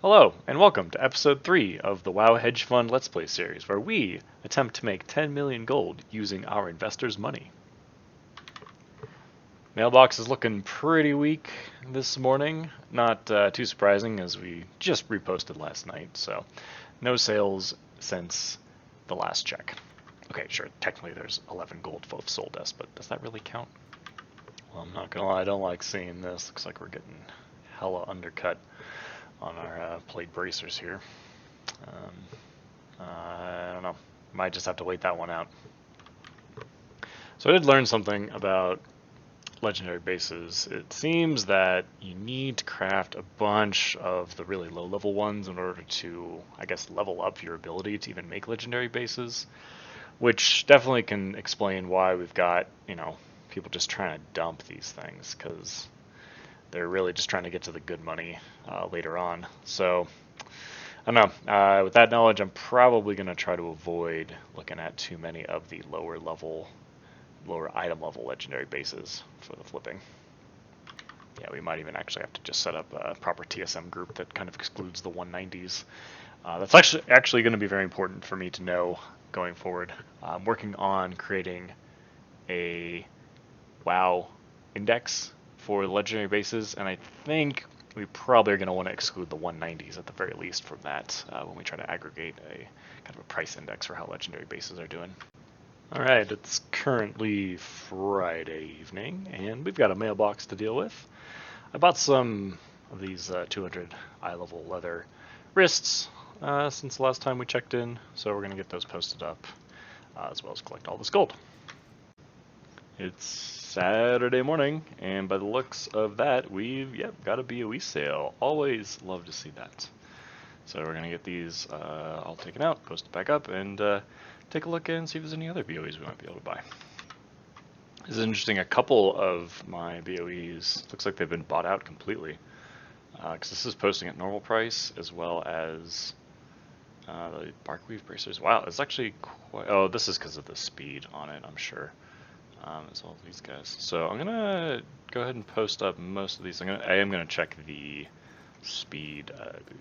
Hello, and welcome to episode 3 of the WoW Hedge Fund Let's Play series, where we attempt to make 10 million gold using our investors' money. Mailbox is looking pretty weak this morning. Not too surprising, as we just reposted last night, so no sales since the last check. Okay, sure, technically there's 11 gold both sold us, but does that really count? Well, I'm not gonna lie, I don't like seeing this. Looks like we're getting hella undercut on our plate bracers here. I don't know. Might just have to wait that one out. So I did learn something about legendary bases. It seems that you need to craft a bunch of the really low level ones in order to, I guess, level up your ability to even make legendary bases, which definitely can explain why we've got, people just trying to dump these things, because they're really just trying to get to the good money later on. So, I don't know. With that knowledge, I'm probably going to try to avoid looking at too many of the lower item level legendary bases for the flipping. Yeah, we might even actually have to just set up a proper TSM group that kind of excludes the 190s. That's actually going to be very important for me to know going forward. I'm working on creating a WoW index for legendary bases, and I think we probably are going to want to exclude the 190s at the very least from that when we try to aggregate a kind of a price index for how legendary bases are doing. Alright, it's currently Friday evening, and we've got a mailbox to deal with. I bought some of these 200 eye-level leather wrists since the last time we checked in, so we're going to get those posted up, as well as collect all this gold. It's Saturday morning, and by the looks of that, we've got a BOE sale. Always love to see that. So we're going to get these all taken out, posted back up, and take a look and see if there's any other BOEs we might be able to buy. This is interesting. A couple of my BOEs looks like they've been bought out completely, because this is posting at normal price as well as the barkweave bracers. Wow, it's actually quite... Oh, this is because of the speed on it, I'm sure. As well as these guys. So I'm gonna go ahead and post up most of these. I am gonna check the speed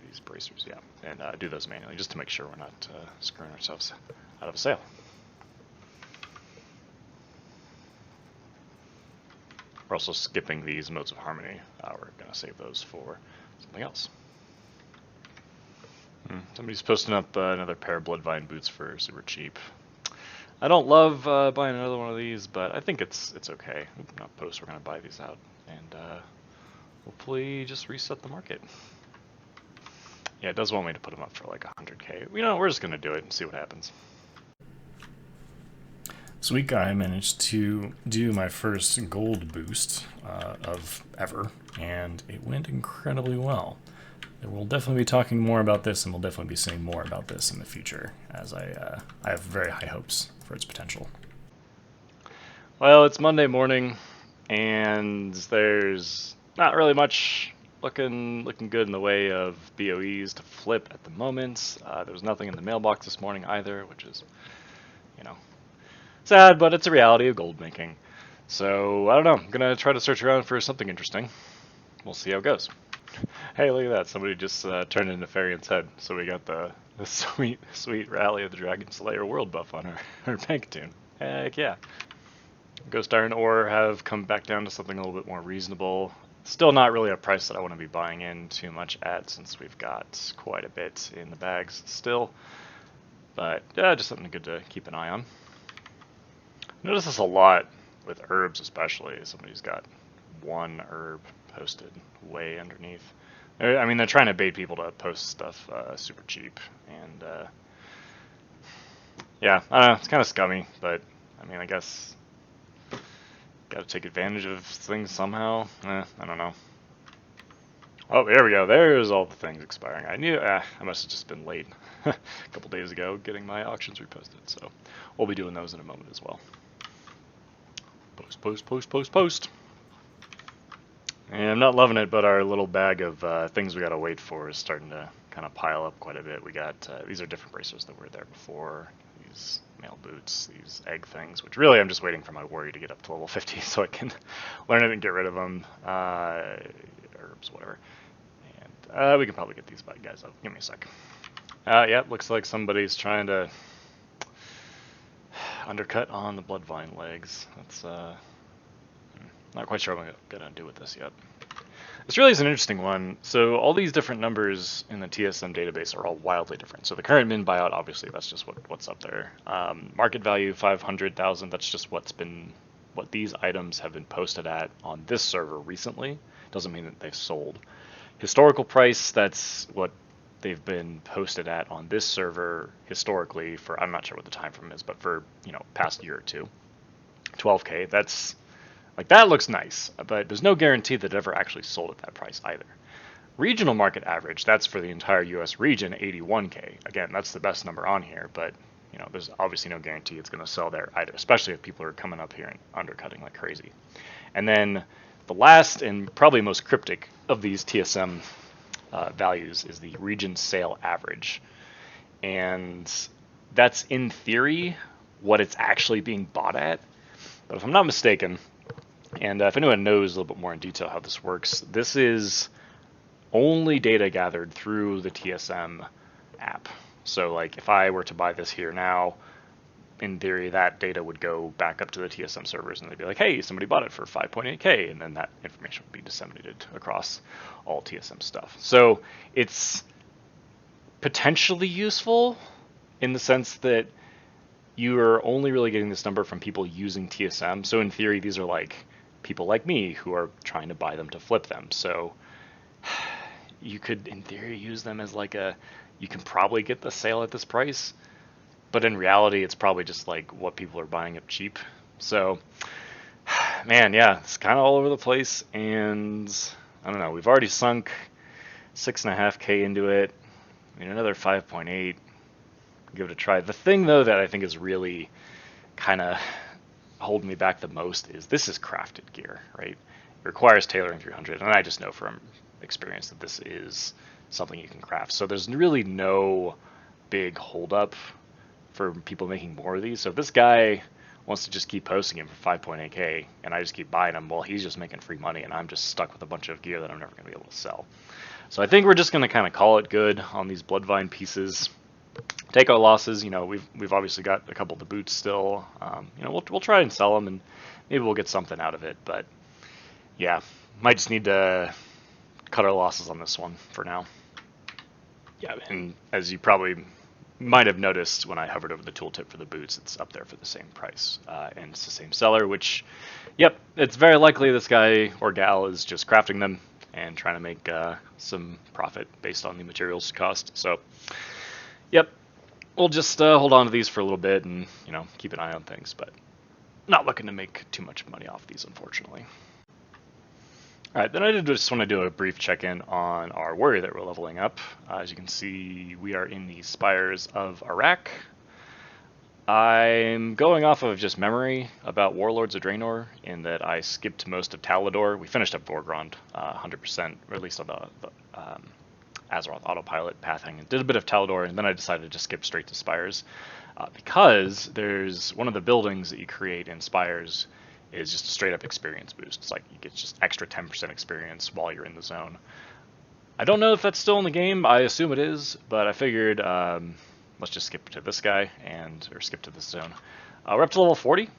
these bracers, and do those manually just to make sure we're not screwing ourselves out of a sale. We're also skipping these modes of harmony. We're gonna save those for something else. Somebody's posting up another pair of Bloodvine boots for super cheap. I don't love buying another one of these, but I think it's okay. Not post, we're going to buy these out, and hopefully just reset the market. Yeah, it does want me to put them up for like 100k. We're just going to do it and see what happens. This week I managed to do my first gold boost of ever, and it went incredibly well. We'll definitely be talking more about this, and we'll definitely be seeing more about this in the future, as I have very high hopes for its potential. Well, it's Monday morning, and there's not really much looking good in the way of BOEs to flip at the moment. There was nothing in the mailbox this morning either, which is, sad, but it's a reality of gold making. So, I don't know. I'm going to try to search around for something interesting. We'll see how it goes. Hey, look at that. Somebody just turned into Nefarian's head. So we got the sweet Rally of the Dragon Slayer world buff on her bank tune. Heck yeah. Ghost Iron ore have come back down to something a little bit more reasonable. Still not really a price that I want to be buying in too much at, since we've got quite a bit in the bags still. But just something good to keep an eye on. Notice this a lot with herbs, especially. Somebody's got one herb posted way underneath. I mean, they're trying to bait people to post stuff super cheap, and yeah, I don't know, it's kind of scummy, but I mean, I guess got to take advantage of things somehow. I don't know. Oh, there we go. There's all the things expiring. I knew I must have just been late a couple days ago getting my auctions reposted, so we'll be doing those in a moment as well. Post. And I'm not loving it, but our little bag of things we gotta wait for is starting to kind of pile up quite a bit. We got, these are different bracers that were there before, these mail boots, these egg things, which really I'm just waiting for my warrior to get up to level 50 so I can learn it and get rid of them, herbs, whatever. And We can probably get these bad guys up. Give me a sec. Yeah, looks like somebody's trying to undercut on the Bloodvine legs. That's not quite sure what I'm gonna do with this yet. This really is an interesting one. So all these different numbers in the TSM database are all wildly different. So the current min buyout, obviously, that's just what's up there. Market value 500,000. That's just what these items have been posted at on this server recently. Doesn't mean that they've sold. Historical price, that's what they've been posted at on this server historically for, I'm not sure what the time frame is, but for, past year or two. 12K, that's, like, that looks nice, but there's no guarantee that it ever actually sold at that price either. Regional market average, that's for the entire US region, 81K. Again, that's the best number on here, but there's obviously no guarantee it's going to sell there either, especially if people are coming up here and undercutting like crazy. And then the last and probably most cryptic of these TSM values is the region sale average. And that's in theory what it's actually being bought at. But if I'm not mistaken, and if anyone knows a little bit more in detail how this works, this is only data gathered through the TSM app. So like if I were to buy this here now, in theory that data would go back up to the TSM servers and they'd be like, hey, somebody bought it for 5.8K, and then that information would be disseminated across all TSM stuff. So it's potentially useful in the sense that you are only really getting this number from people using TSM. So in theory, these are like people like me who are trying to buy them to flip them. So you could, in theory, use them as like you can probably get the sale at this price, but in reality, it's probably just like what people are buying up cheap. So, man, yeah, it's kind of all over the place, and I don't know. We've already sunk 6.5K into it. I mean, another 5.8. Give it a try. The thing, though, that I think is really kind of holding me back the most is this is crafted gear, right? It requires tailoring 300, and I just know from experience that this is something you can craft. So there's really no big holdup for people making more of these. So if this guy wants to just keep posting him for 5.8K and I just keep buying him, well, he's just making free money and I'm just stuck with a bunch of gear that I'm never going to be able to sell. So I think we're just going to kind of call it good on these Bloodvine pieces. Take our losses. We've obviously got a couple of the boots still. We'll try and sell them and maybe we'll get something out of it. But yeah, might just need to cut our losses on this one for now. Yeah, and as you probably might have noticed when I hovered over the tooltip for the boots, it's up there for the same price. And it's the same seller, which, yep, it's very likely this guy or gal is just crafting them and trying to make some profit based on the materials cost. So, yep, we'll just hold on to these for a little bit and, keep an eye on things, but not looking to make too much money off these, unfortunately. All right, then I just want to do a brief check-in on our warrior that we're leveling up. As you can see, we are in the Spires of Iraq. I'm going off of just memory about Warlords of Draenor in that I skipped most of Talador. We finished up Vorgrond 100%, or at least on the Azeroth autopilot pathing, and did a bit of Talador, and then I decided to just skip straight to Spires because there's one of the buildings that you create in Spires is just a straight up experience boost. It's like you get just extra 10% experience while you're in the zone. I don't know if that's still in the game. I assume it is, but I figured let's just skip to this guy or skip to this zone. We're up to level 40,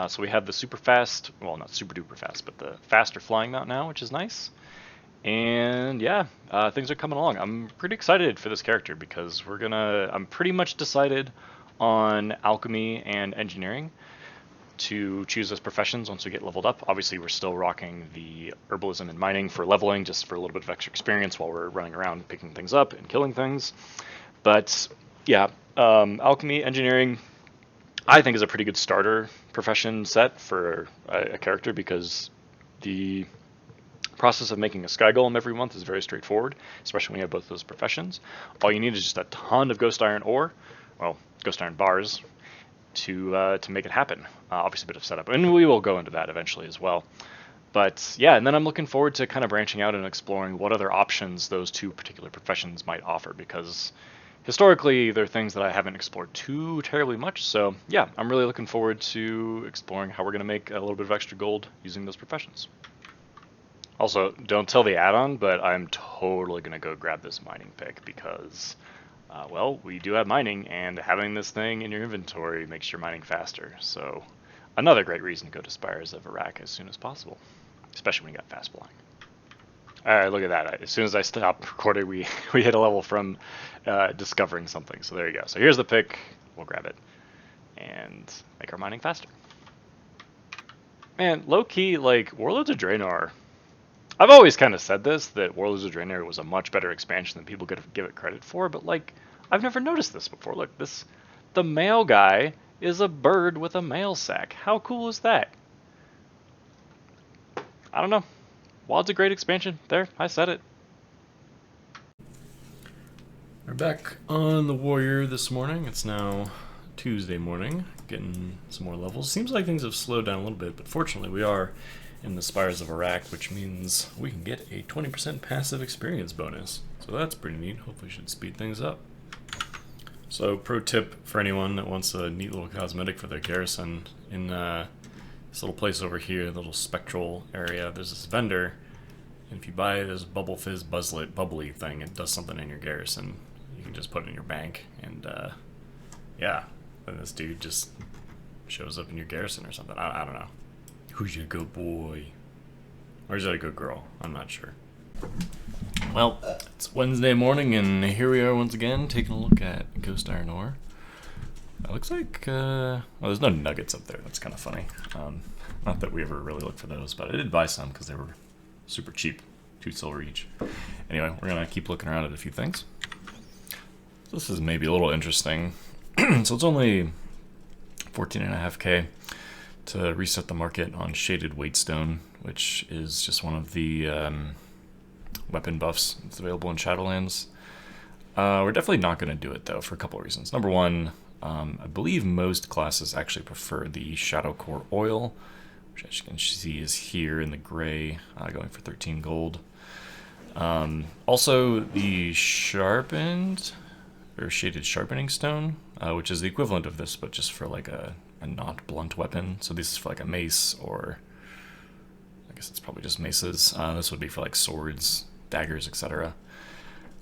so we have the super fast, well, not super duper fast, but the faster flying mount now, which is nice. And yeah, things are coming along. I'm pretty excited for this character because I'm pretty much decided on alchemy and engineering to choose as professions once we get leveled up. Obviously, we're still rocking the herbalism and mining for leveling, just for a little bit of extra experience while we're running around picking things up and killing things. But yeah, alchemy, engineering, I think is a pretty good starter profession set for a character because the process of making a sky golem every month is very straightforward, especially when you have both those professions. All you need is just a ton of ghost iron ore, well, ghost iron bars, to make it happen. Obviously a bit of setup, and we will go into that eventually as well. But yeah, and then I'm looking forward to kind of branching out and exploring what other options those two particular professions might offer, because historically they're things that I haven't explored too terribly much. So yeah, I'm really looking forward to exploring how we're going to make a little bit of extra gold using those professions. Also, don't tell the add-on, but I'm totally gonna go grab this mining pick because, well, we do have mining, and having this thing in your inventory makes your mining faster. So, another great reason to go to Spires of Iraq as soon as possible, especially when you got fast flying. All right, look at that. As soon as I stop recording, we we hit a level from discovering something. So there you go. So here's the pick. We'll grab it and make our mining faster. Man, low key, like Warlords of Draenor. I've always kind of said this, that Warlords of Draenor was a much better expansion than people give it credit for. But like, I've never noticed this before. Look, the male guy is a bird with a mail sack. How cool is that? I don't know. WoW's a great expansion. There, I said it. We're back on the Warrior this morning. It's now Tuesday morning, getting some more levels. Seems like things have slowed down a little bit, but fortunately we are in the Spires of Iraq, which means we can get a 20% passive experience bonus. So that's pretty neat. Hopefully should speed things up. So pro tip for anyone that wants a neat little cosmetic for their garrison, in this little place over here, the little spectral area, there's this vendor, and if you buy this Bubble Fizz Buzzlet bubbly thing, it does something in your garrison. You can just put it in your bank, and yeah, then this dude just shows up in your garrison or something. I don't know. Who's your good boy? Or is that a good girl? I'm not sure. Well, it's Wednesday morning, and here we are once again taking a look at Ghost Iron Ore. It looks like, well, there's no nuggets up there. That's kind of funny. Not that we ever really look for those, but I did buy some because they were super cheap. 2 silver each. Anyway, we're going to keep looking around at a few things. This is maybe a little interesting. So it's only 14.5k to reset the market on Shaded Waitstone, which is just one of the weapon buffs that's available in Shadowlands. We're definitely not going to do it, though, for a couple of reasons. Number one, I believe most classes actually prefer the Shadow Core Oil, which as you can see is here in the gray, going for 13 gold. Also, the Sharpened, or Shaded Sharpening Stone, which is the equivalent of this, but just for like a not blunt weapon. So this is for like a mace, or I guess it's probably just maces. This would be for like swords, daggers, etc.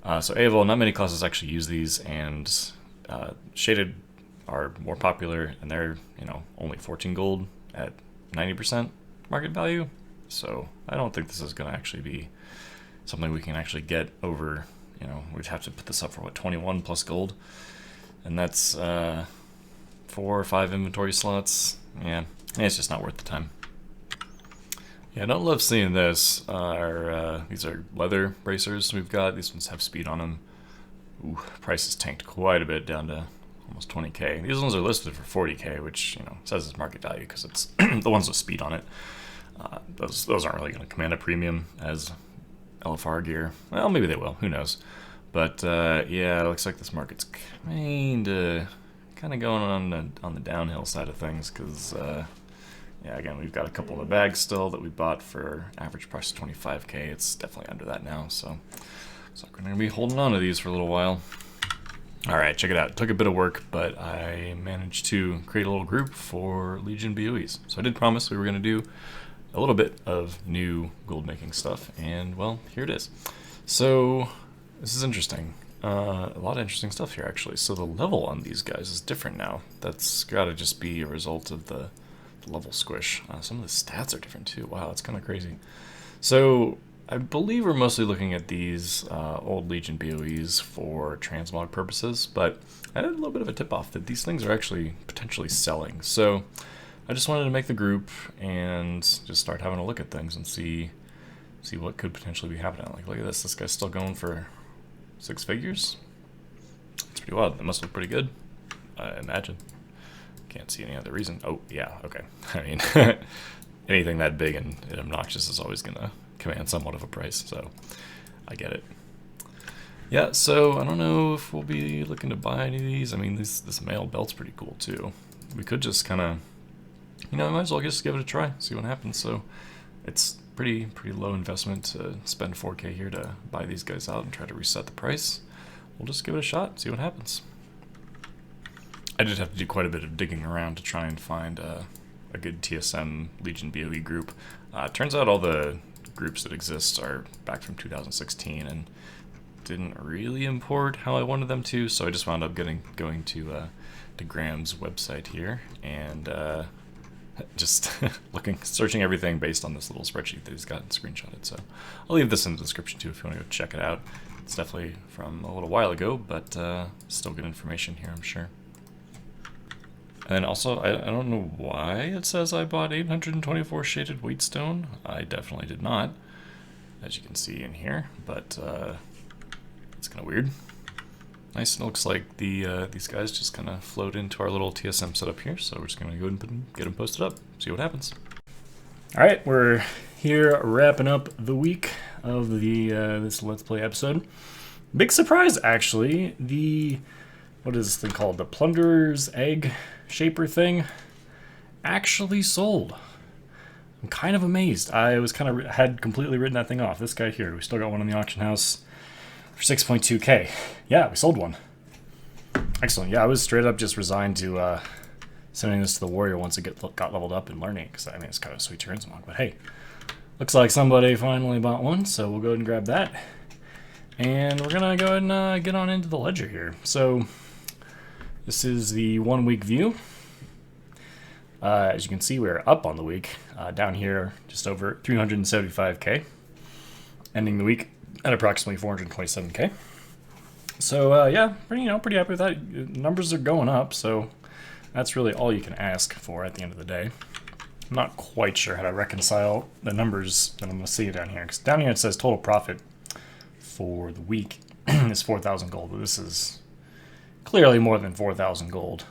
So AOL, not many classes actually use these, and Shaded are more popular, and they're, you know, only 14 gold at 90% market value. So I don't think this is going to actually be something we can actually get over, you know, we'd have to put this up for what, 21 plus gold, and that's 4 or 5 inventory slots. Yeah, it's just not worth the time. Yeah, I don't love seeing this. These are leather bracers we've got. These ones have speed on them. Ooh, price has tanked quite a bit, down to almost 20k. These ones are listed for 40k, which, you know, says it's market value because it's the ones with speed on it. Those aren't really going to command a premium as LFR gear. Well, maybe they will. Who knows? But yeah, it looks like this market's kind of going on the downhill side of things, because yeah, again, we've got a couple of the bags still that we bought for average price of 25k. It's definitely under that now, so we're going to be holding on to these for a little while. Alright, check it out. It took a bit of work, but I managed to create a little group for Legion BOEs. So I did promise we were going to do a little bit of new gold making stuff, and well, here it is. So this is interesting. A lot of interesting stuff here, actually. So the level on these guys is different now. That's got to just be a result of the level squish. Some of the stats are different too. Wow, that's kind of crazy. So I believe we're mostly looking at these old Legion BOEs for transmog purposes, but I had a little bit of a tip-off that these things are actually potentially selling. So I just wanted to make the group and just start having a look at things and see what could potentially be happening. Like, look at this. This guy's still going for 6 figures. It's pretty wild. It must look pretty good, I imagine. Can't see any other reason. Oh, yeah, okay. I mean, anything that big and obnoxious is always going to command somewhat of a price, so I get it. Yeah, so I don't know if we'll be looking to buy any of these. I mean, this mail belt's pretty cool, too. We could just kind of, you know, I might as well just give it a try, see what happens. So it's pretty low investment to spend 4k here to buy these guys out and try to reset the price. We'll just give it a shot, see what happens. I did have to do quite a bit of digging around to try and find a good TSM Legion BOE group. Turns out all the groups that exist are back from 2016 and didn't really import how I wanted them to, so I just wound up going to Graham's website here and just searching everything based on this little spreadsheet that he's got screenshotted. So I'll leave this in the description too if you want to go check it out. It's definitely from a little while ago, but still good information here, I'm sure. And also, I don't know why it says I bought 824 shaded wheatstone. I definitely did not, as you can see in here, but it's kind of weird. Nice, and it looks like these guys just kind of float into our little TSM setup here, so we're just going to go ahead and get them posted up, see what happens. All right, we're here wrapping up the week of the this Let's Play episode. Big surprise, actually. What is this thing called? The Plunderer's Egg Shaper thing actually sold. I'm kind of amazed. I was had completely written that thing off. This guy here, we still got one in the auction house for 6.2k. Yeah, we sold one. Excellent. Yeah, I was straight up just resigned to sending this to the warrior once it got leveled up and learning, because I mean it's kind of a sweet transmog. But hey, looks like somebody finally bought one, so we'll go ahead and grab that. And we're gonna go ahead and get on into the ledger here. So this is the 1 week view. As you can see, we're up on the week. Down here, just over 375k. Ending the week at approximately 427k. So yeah, pretty happy with that. Numbers are going up, so that's really all you can ask for at the end of the day. I'm not quite sure how to reconcile the numbers that I'm going to see down here, because down here it says total profit for the week is 4,000 gold, but this is clearly more than 4,000 gold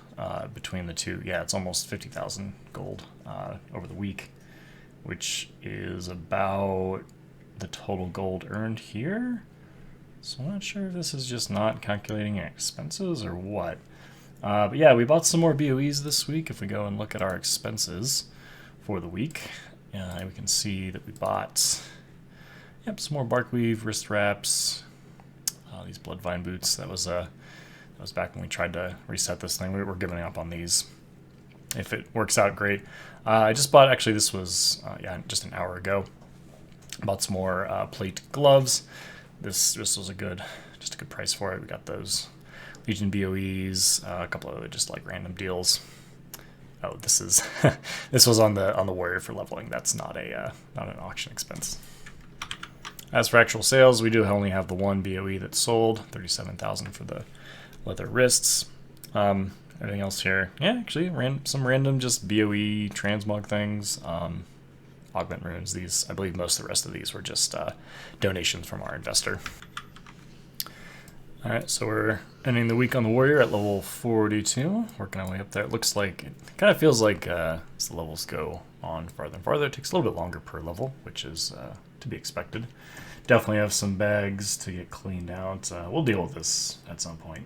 between the two. Yeah, it's almost 50,000 gold over the week, which is about the total gold earned here. So I'm not sure if this is just not calculating expenses or what. But yeah, we bought some more BOEs this week. If we go and look at our expenses for the week, we can see that we bought some more barkweave, wrist wraps, these bloodvine boots. That was back when we tried to reset this thing. We were giving up on these. If it works out, great. I just bought, actually this was just an hour ago. Bought some more plate gloves. This was a good price for it. We got those Legion BOEs, a couple of other just like random deals. Oh, this was on the warrior for leveling. That's not an auction expense. As for actual sales, we do only have the one BOE that's sold, 37,000 for the leather wrists. Everything else here, actually some random just BOE transmog things. Augment runes. These, I believe most of the rest of these were just donations from our investor. Alright, so we're ending the week on the warrior at level 42, working our way up there. It looks like, it kind of feels like as the levels go on farther and farther, it takes a little bit longer per level, which is to be expected. Definitely have some bags to get cleaned out. We'll deal with this at some point.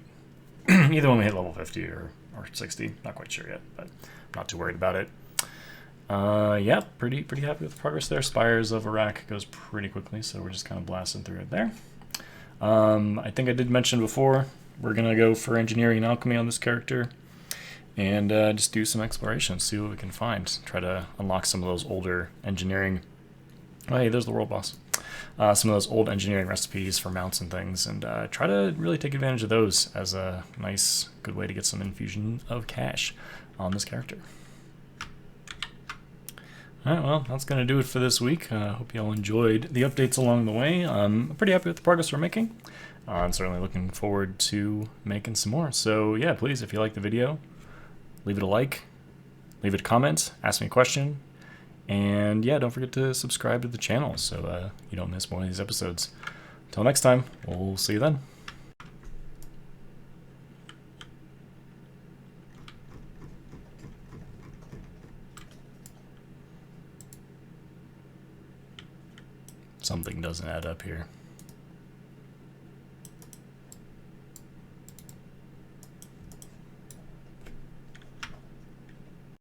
Either when we hit level 50 or 60, not quite sure yet, but not too worried about it. Yeah, pretty happy with the progress there. Spires of Iraq goes pretty quickly, so we're just kind of blasting through it there. I think I did mention before, we're going to go for engineering and alchemy on this character, and just do some exploration, see what we can find. Try to unlock some of those older engineering... Oh, hey, there's the world boss. Some of those old engineering recipes for mounts and things, and try to really take advantage of those as a nice, good way to get some infusion of cash on this character. Alright, well, that's going to do it for this week. Hope you all enjoyed the updates along the way. I'm pretty happy with the progress we're making. I'm certainly looking forward to making some more. So yeah, please, if you like the video, leave it a like, leave it a comment, ask me a question, and yeah, don't forget to subscribe to the channel so you don't miss more of these episodes. Until next time, we'll see you then. Something doesn't add up here.